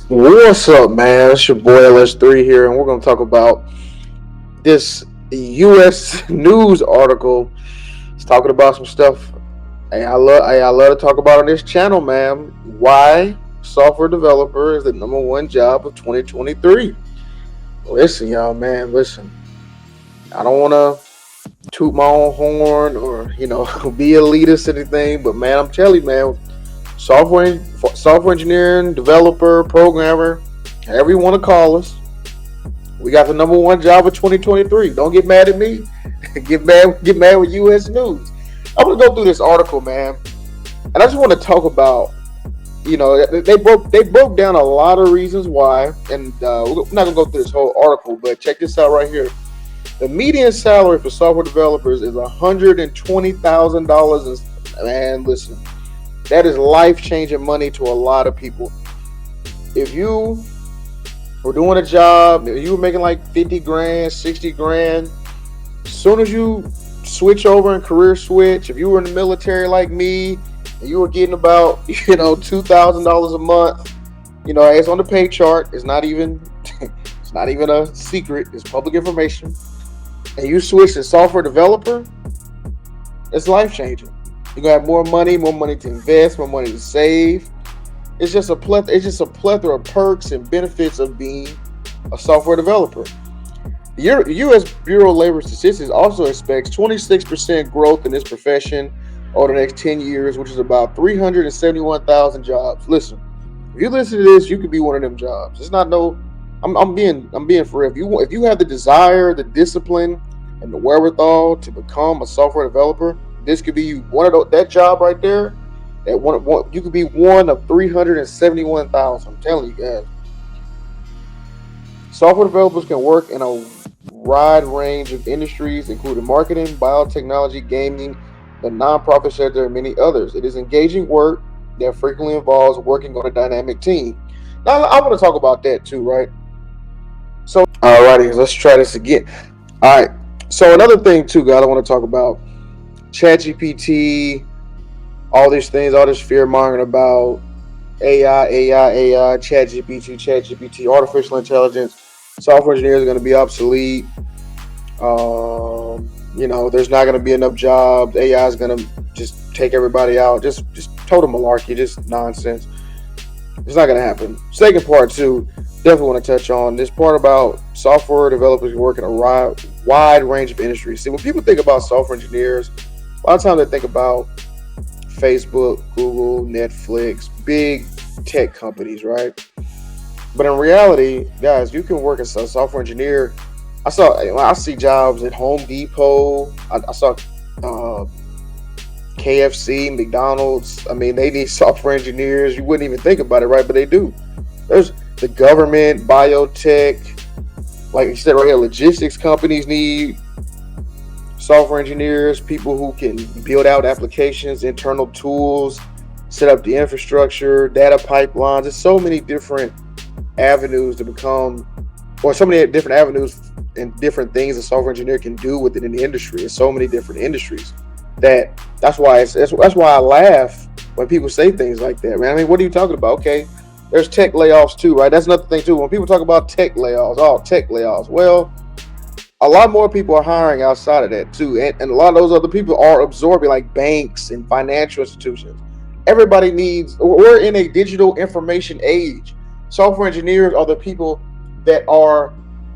What's up, man? It's your boy LS3 here, and we're going to talk about this U.S. news article. It's talking about some stuff I love to talk about on this channel, man. Why software developer is the #1 job of 2023. Listen, y'all, man. Listen, I don't want to toot my own horn or be elitist or anything, but man, I'm telling you, man, software engineering, developer, programmer, however you want to call us. We got the #1 job of 2023. Don't get mad at me. Get mad with U.S. News. I'm gonna go through this article, man, and I just want to talk about. They broke down a lot of reasons why, and we're not gonna go through this whole article, but check this out right here. The median salary for software developers is $120,000. Man, listen, that is life-changing money to a lot of people. If you were doing a job, you were making like 50 grand, 60 grand. As soon as you switch over and career switch, if you were in the military like me, and you were getting about, $2,000 a month, it's on the pay chart. It's not even, it's not even a secret. It's public information. And you switch to software developer, it's life changing. You're gonna have more money to invest, more money to save. It's just a plethora of perks and benefits of being a software developer. The U.S. Bureau of Labor Statistics also expects 26% growth in this profession over the next 10 years, which is about 371,000 jobs. Listen, if you listen to this, you could be one of them jobs. It's not no. I'm being for real. If you have the desire, the discipline, and the wherewithal to become a software developer, this could be you. That job right there. You could be one of 371,000. I'm telling you guys. Software developers can work in a wide range of industries, including marketing, biotechnology, gaming, the nonprofit sector, and many others. It is engaging work that frequently involves working on a dynamic team. Now, I want to talk about that too, right? So, alrighty, let's try this again. All right. So another thing too, guys, I want to talk about ChatGPT, all these things, all this fear mongering about AI, ChatGPT, artificial intelligence. Software engineers are going to be obsolete. There's not going to be enough jobs. AI is going to just take everybody out. Just total malarkey, just nonsense. It's not going to happen. Second part too, definitely want to touch on this part about software developers who work in a wide range of industries. See, when people think about software engineers, a lot of times they think about Facebook, Google, Netflix, big tech companies, right? But in reality, guys, you can work as a software engineer. I see jobs at Home Depot. I saw KFC, McDonald's. I mean, they need software engineers. You wouldn't even think about it, right? But they do. There's the government, biotech, like you said right here, logistics companies need software engineers, people who can build out applications, internal tools, set up the infrastructure, data pipelines. There's so many different avenues to become, or so many different avenues and different things a software engineer can do within an industry. There's so many different industries that's why I laugh when people say things like that, man. I mean, what are you talking about? Okay, there's tech layoffs too, right? That's another thing too. When people talk about tech layoffs, well, a lot more people are hiring outside of that too, and a lot of those other people are absorbing, like banks and financial institutions. Everybody needs. We're in a digital information age. Software engineers are the people that are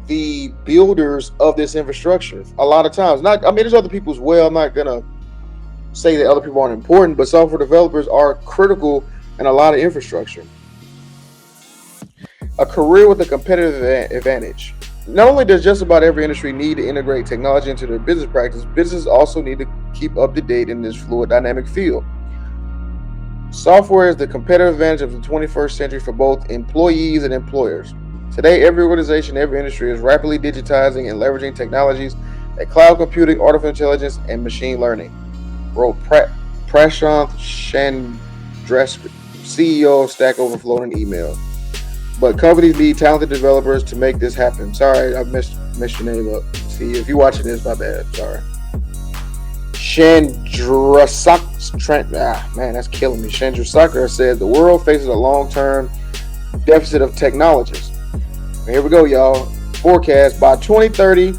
the builders of this infrastructure. A lot of times, there's other people as well. I'm not gonna say that other people aren't important, but software developers are critical in a lot of infrastructure. A career with a competitive advantage. Not only does just about every industry need to integrate technology into their business practice, businesses also need to keep up to date in this fluid, dynamic field. Software is the competitive advantage of the 21st century for both employees and employers. Today, every organization, every industry is rapidly digitizing and leveraging technologies like cloud computing, artificial intelligence, and machine learning, wrote Prashant Chandresk, CEO of Stack Overflow, in an email. But companies need talented developers to make this happen. Sorry, I messed your name up. See, if you're watching this, my bad. Sorry. Man, that's killing me. Chandrasekhar said the world faces a long-term deficit of technologists. Here we go, y'all. Forecast by 2030,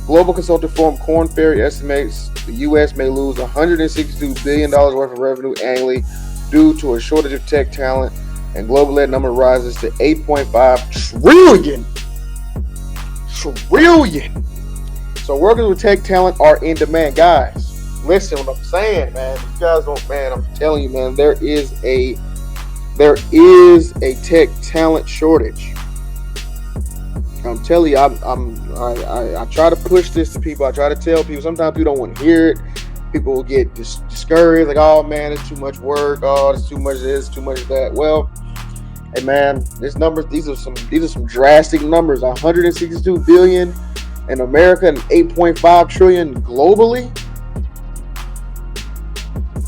global consulting firm Korn Ferry estimates the U.S. may lose $162 billion worth of revenue annually due to a shortage of tech talent, and global that number rises to 8.5 trillion. Trillion. So workers with tech talent are in demand, guys. Listen what I'm saying, man. You guys don't, man. I'm telling you, man. There is a tech talent shortage. I'm telling you, I try to push this to people. I try to tell people. Sometimes people don't want to hear it. People will get discouraged, like, oh man, it's too much work. Oh, it's too much this, too much that. Well, hey man, these are some drastic numbers. 162 billion in America and 8.5 trillion globally.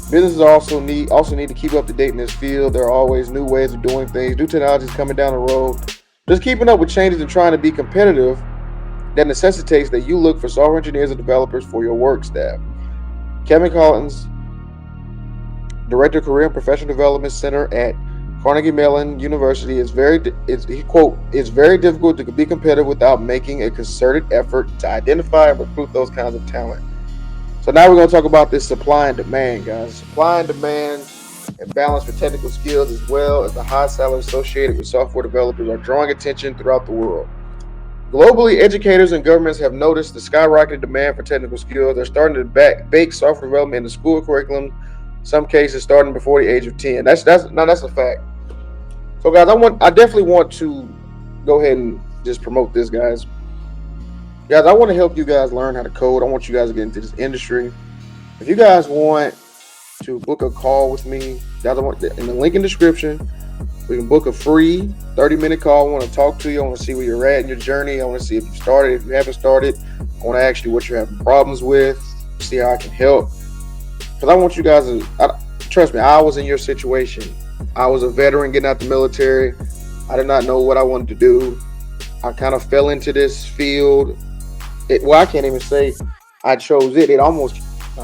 Businesses also need to keep up to date in this field. There are always new ways of doing things, new technologies coming down the road. Just keeping up with changes and trying to be competitive that necessitates that you look for software engineers and developers for your work staff. Kevin Collins, Director of Career and Professional Development Center at Carnegie Mellon University, it's very difficult to be competitive without making a concerted effort to identify and recruit those kinds of talent. So now we're going to talk about this supply and demand, guys. Supply and demand and balance for technical skills, as well as the high salaries associated with software developers, are drawing attention throughout the world. Globally, educators and governments have noticed the skyrocketing demand for technical skills. They're starting to bake software development into school curriculum, in some cases starting before the age of 10. That's a fact. So guys, I definitely want to go ahead and just promote this, guys. Guys, I want to help you guys learn how to code. I want you guys to get into this industry. If you guys want to book a call with me, guys, I want in the link in the description. We can book a free 30-minute call. I want to talk to you. I want to see where you're at in your journey. I want to see if you started, if you haven't started. I want to ask you what you're having problems with, see how I can help. Because I want you guys to, trust me, I was in your situation. I was a veteran getting out the military. I did not know what I wanted to do. I kind of fell into this field. I can't even say I chose it. I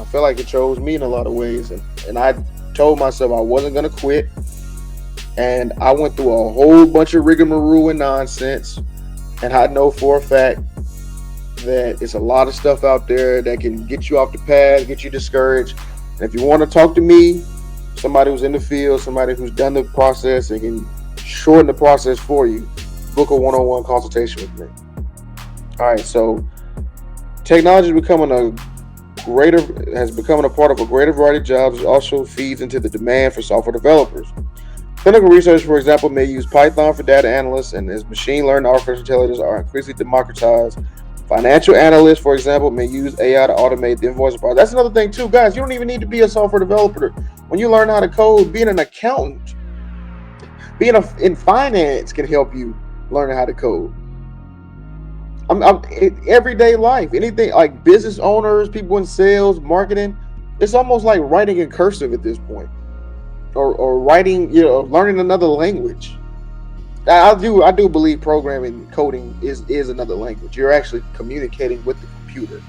felt like it chose me in a lot of ways. And I told myself I wasn't going to quit. And I went through a whole bunch of rigmarole and nonsense. And I know for a fact that it's a lot of stuff out there that can get you off the path, get you discouraged. And if you want to talk to me, somebody who's in the field, somebody who's done the process and can shorten the process for you, book a one-on-one consultation with me. All right, so technology has become a part of a greater variety of jobs. It also feeds into the demand for software developers. Clinical research, for example, may use Python for data analysts, and as machine learning and artificial intelligence are increasingly democratized, financial analysts, for example, may use AI to automate the invoicing process. That's another thing too, guys. You don't even need to be a software developer. When you learn how to code, being an accountant, in finance can help you learn how to code. Everyday life, anything like business owners, people in sales, marketing, it's almost like writing in cursive at this point, or writing, learning another language. I do believe programming, coding is another language. You're actually communicating with the computer.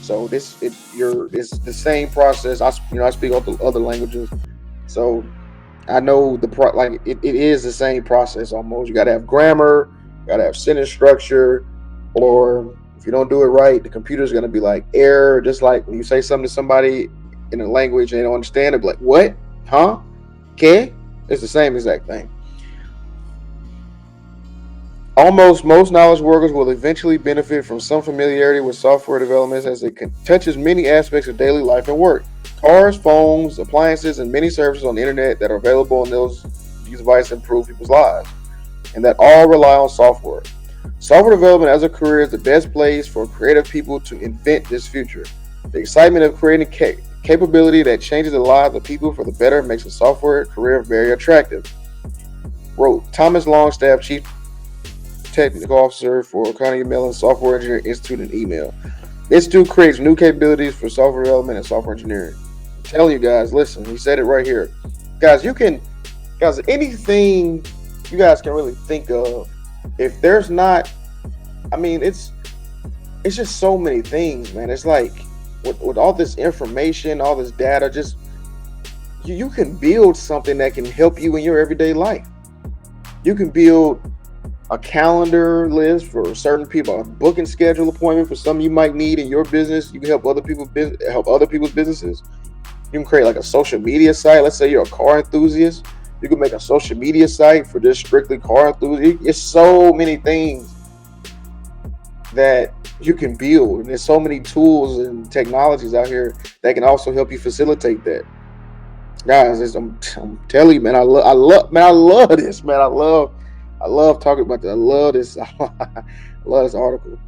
So it's the same process. I speak other languages, so I know it is the same process almost. You got to have grammar, you got to have sentence structure, or if you don't do it right, the computer's going to be like error. Just like when you say something to somebody in a language and they don't understand it, be like, what? Huh? Okay? It's the same exact thing. Almost most knowledge workers will eventually benefit from some familiarity with software development, as it touches many aspects of daily life and work. Cars, phones, appliances, and many services on the internet that are available on these devices improve people's lives, and that all rely on software. Software development as a career is the best place for creative people to invent this future. The excitement of creating capability that changes the lives of people for the better makes a software career very attractive, wrote Thomas Longstaff, Chief Technical Officer for Carnegie Mellon Software Engineering Institute, in email. This institute creates new capabilities for software development and software engineering. I'm telling you guys, listen, he said it right here. Guys, anything you guys can really think of, if there's not, it's just so many things, man. It's like with all this information, all this data, just you can build something that can help you in your everyday life. You can build a calendar list for certain people, a book and schedule appointment for something you might need in your business. You can help other people's businesses. You can create like a social media site. Let's say you're a car enthusiast. You can make a social media site for just strictly car enthusiasts. It's so many things that you can build, and there's so many tools and technologies out here that can also help you facilitate that. Guys, I'm telling you, man, I love this, man. I love talking about this. I love this. I love this article.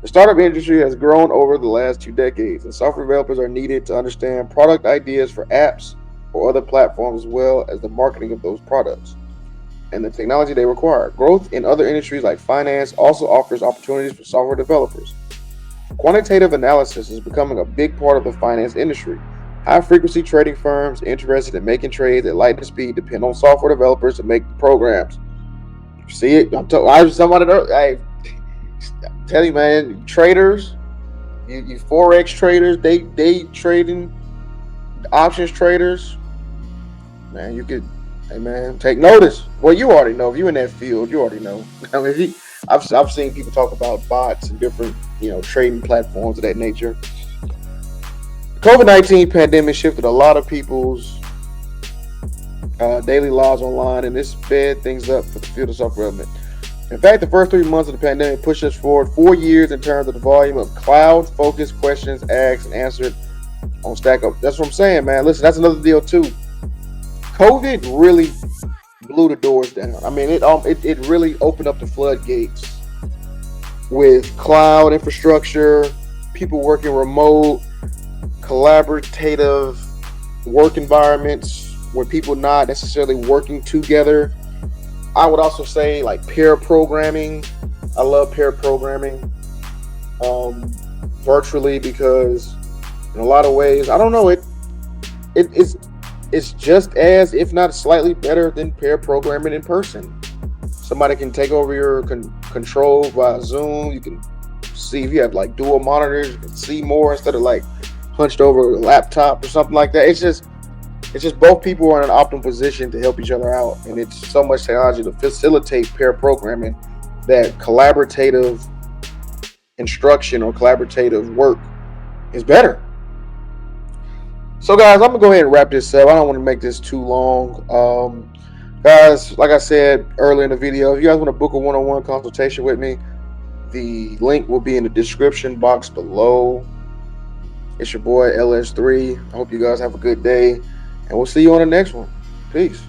The startup industry has grown over the last 2 decades, and software developers are needed to understand product ideas for apps or other platforms, as well as the marketing of those products and the technology they require. Growth in other industries like finance also offers opportunities for software developers. Quantitative analysis is becoming a big part of the finance industry. High frequency trading firms interested in making trades at lightning speed depend on software developers to make the programs. You see it? I was somebody. Hey, I'm telling you, man, traders, you forex traders, they trading options traders, man, you could, hey man, take notice. Well, you already know if you're in that field, you already know. I mean, I've seen people talk about bots and different trading platforms of that nature. The COVID-19 pandemic shifted a lot of people's daily lives online, and this sped things up for the field of software development. In fact, the first 3 months of the pandemic pushed us forward 4 years in terms of the volume of cloud-focused questions asked and answered on Stack Up. That's what I'm saying, man. Listen, that's another deal too. COVID really blew the doors down. I mean, it really opened up the floodgates with cloud infrastructure, people working remote, collaborative work environments where people not necessarily working together. I would also say like pair programming. I love pair programming virtually because in a lot of ways, I don't know, it's just as, if not slightly better than pair programming in person. Somebody can take over your control via Zoom. You can see if you have like dual monitors, you can see more instead of like hunched over a laptop or something like that. It's just both people are in an optimal position to help each other out, and it's so much technology to facilitate pair programming that collaborative instruction or collaborative work is better. So, guys, I'm gonna go ahead and wrap this up. I don't want to make this too long. Guys, like I said earlier in the video, if you guys want to book a one-on-one consultation with me, the link will be in the description box below. It's your boy LS3. I hope you guys have a good day, and we'll see you on the next one. Peace.